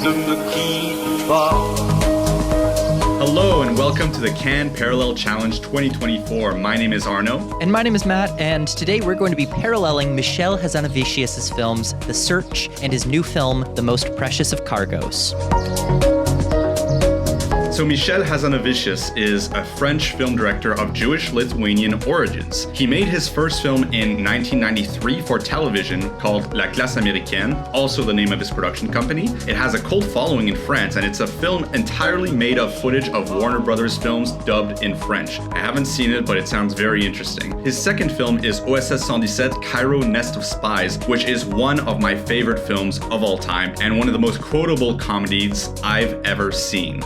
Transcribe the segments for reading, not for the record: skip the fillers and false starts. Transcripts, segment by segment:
ne me quitte pas. Hello and welcome to the Cannes Parallel Challenge 2024. My name is Arno. And my name is Matt, and today we're going to be paralleling Michel Hazanavicius' films The Search and his new film, The Most Precious of Cargos. So Michel Hazanavicius is a French film director of Jewish-Lithuanian origins. He made his first film in 1993 for television called La Classe Américaine, also the name of his production company. It has a cult following in France, and it's a film entirely made of footage of Warner Brothers films dubbed in French. I haven't seen it, but it sounds very interesting. His second film is OSS 117 Cairo Nest of Spies, which is one of my favorite films of all time and one of the most quotable comedies I've ever seen.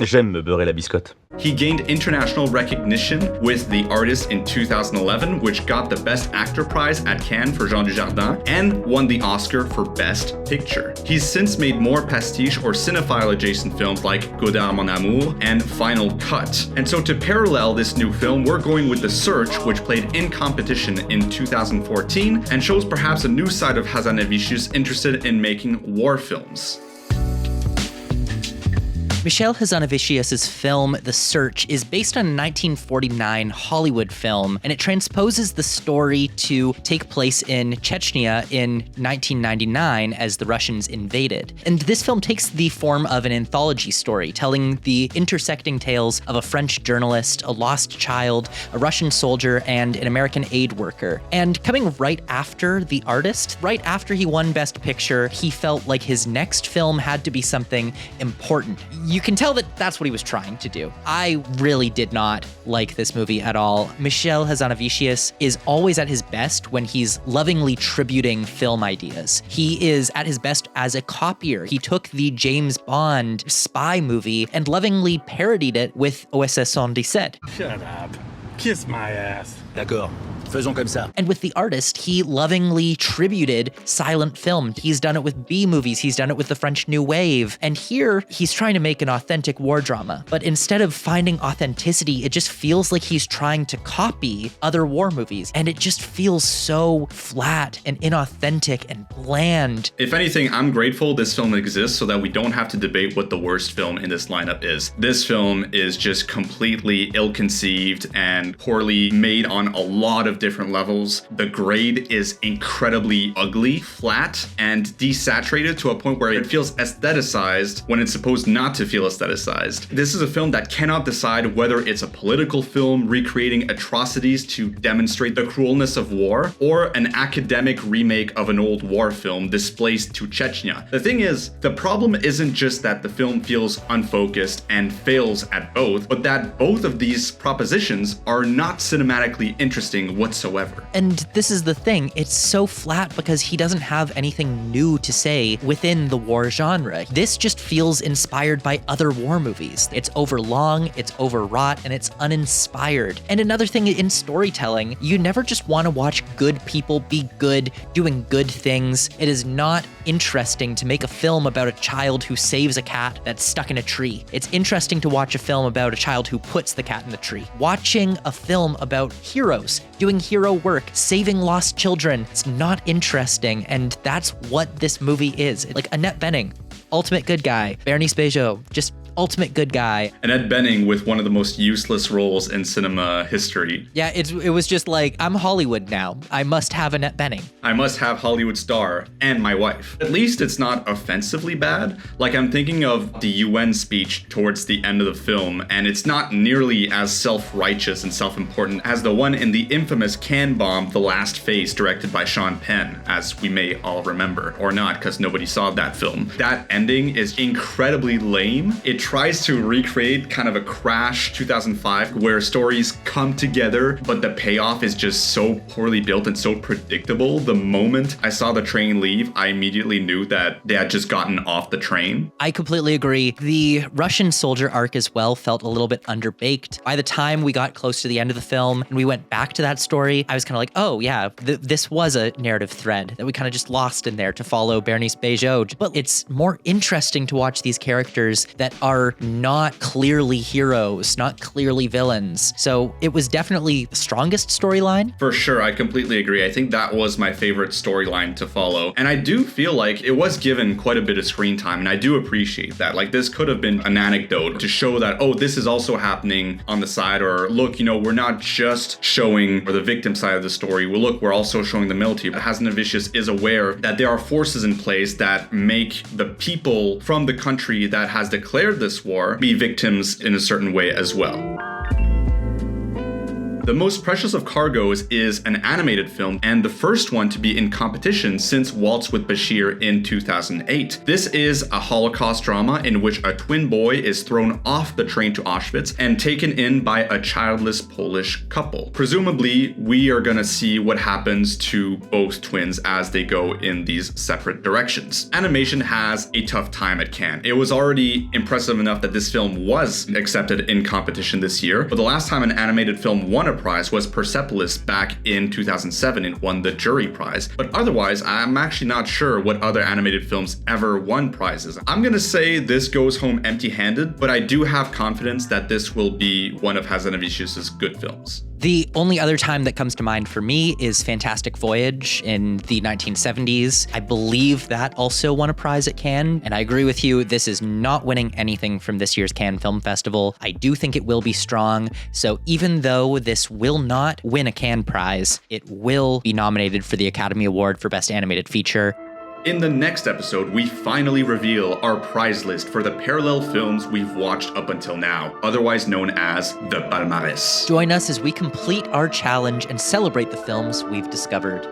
J'aime me beurrer la biscotte. He gained international recognition with The Artist in 2011, which got the Best Actor prize at Cannes for Jean Dujardin, and won the Oscar for Best Picture. He's since made more pastiche or cinephile-adjacent films like Godard Mon Amour and Final Cut. And so to parallel this new film, we're going with The Search, which played in competition in 2014, and shows perhaps a new side of Hazanavicius interested in making war films. Michel Hazanavicius' film, The Search, is based on a 1949 Hollywood film, and it transposes the story to take place in Chechnya in 1999 as the Russians invaded. And this film takes the form of an anthology story, telling the intersecting tales of a French journalist, a lost child, a Russian soldier, and an American aid worker. And coming right after The Artist, right after he won Best Picture, he felt like his next film had to be something important. You can tell that that's what he was trying to do. I really did not like this movie at all. Michel Hazanavicius is always at his best when he's lovingly tributing film ideas. He is at his best as a copier. He took the James Bond spy movie and lovingly parodied it with OSS 117. Shut up. Kiss my ass. D'accord. Faisons comme ça. And with The Artist, he lovingly tributed silent film. He's done it with B movies, he's done it with the French New Wave, and here he's trying to make an authentic war drama. But instead of finding authenticity, it just feels like he's trying to copy other war movies, and it just feels so flat and inauthentic and bland. If anything, I'm grateful this film exists so that we don't have to debate what the worst film in this lineup is. This film is just completely ill-conceived and poorly made on a lot of different levels. The grade is incredibly ugly, flat, and desaturated to a point where it feels aestheticized when it's supposed not to feel aestheticized. This is a film that cannot decide whether it's a political film recreating atrocities to demonstrate the cruelness of war, or an academic remake of an old war film displaced to Chechnya. The thing is, the problem isn't just that the film feels unfocused and fails at both, but that both of these propositions are not cinematically interesting whatsoever. And this is the thing, it's so flat because he doesn't have anything new to say within the war genre. This just feels inspired by other war movies. It's overlong, it's overwrought, and it's uninspired. And another thing in storytelling, you never just want to watch good people be good, doing good things. It is not interesting to make a film about a child who saves a cat that's stuck in a tree. It's interesting to watch a film about a child who puts the cat in the tree. Watching a film about heroes doing hero work, saving lost children, it's not interesting, and that's what this movie is. Like Annette Bening, ultimate good guy. Bernice Bejo, just ultimate good guy. Annette Bening with one of the most useless roles in cinema history. Yeah, it was just like, I'm Hollywood now. I must have Annette Bening. I must have Hollywood star and my wife. At least it's not offensively bad. Like, I'm thinking of the UN speech towards the end of the film, and it's not nearly as self-righteous and self-important as the one in the infamous Cannes bomb, The Last Face, directed by Sean Penn, as we may all remember, or not, because nobody saw that film. That ending is incredibly lame. It tries to recreate kind of a Crash 2005 where stories come together, but the payoff is just so poorly built and so predictable. The moment I saw the train leave, I immediately knew that they had just gotten off the train. I completely agree. The Russian soldier arc as well felt a little bit underbaked. By the time we got close to the end of the film and we went back to that story, I was kind of like, oh yeah, this was a narrative thread that we kind of just lost in there to follow Bernice Bejo. But it's more interesting to watch these characters that are are not clearly heroes, not clearly villains. So it was definitely the strongest storyline. For sure, I completely agree. I think that was my favorite storyline to follow. And I do feel like it was given quite a bit of screen time, and I do appreciate that. Like, this could have been an anecdote to show that, oh, this is also happening on the side, or look, we're not just showing the victim side of the story. Well, look, we're also showing the military. Hazanavicius is aware that there are forces in place that make the people from the country that has declared this war be victims in a certain way as well. The Most Precious of Cargoes is an animated film and the first one to be in competition since Waltz with Bashir in 2008. This is a Holocaust drama in which a twin boy is thrown off the train to Auschwitz and taken in by a childless Polish couple. Presumably, we are gonna see what happens to both twins as they go in these separate directions. Animation has a tough time at Cannes. It was already impressive enough that this film was accepted in competition this year, but the last time an animated film won a prize was Persepolis back in 2007 and won the jury prize. But otherwise, I'm actually not sure what other animated films ever won prizes. I'm gonna say this goes home empty-handed, but I do have confidence that this will be one of Hazanavicius's good films. The only other time that comes to mind for me is Fantastic Voyage in the 1970s. I believe that also won a prize at Cannes, and I agree with you, this is not winning anything from this year's Cannes Film Festival. I do think it will be strong, so even though this will not win a Cannes prize, it will be nominated for the Academy Award for Best Animated Feature. In the next episode, we finally reveal our prize list for the parallel films we've watched up until now, otherwise known as the Palmarès. Join us as we complete our challenge and celebrate the films we've discovered.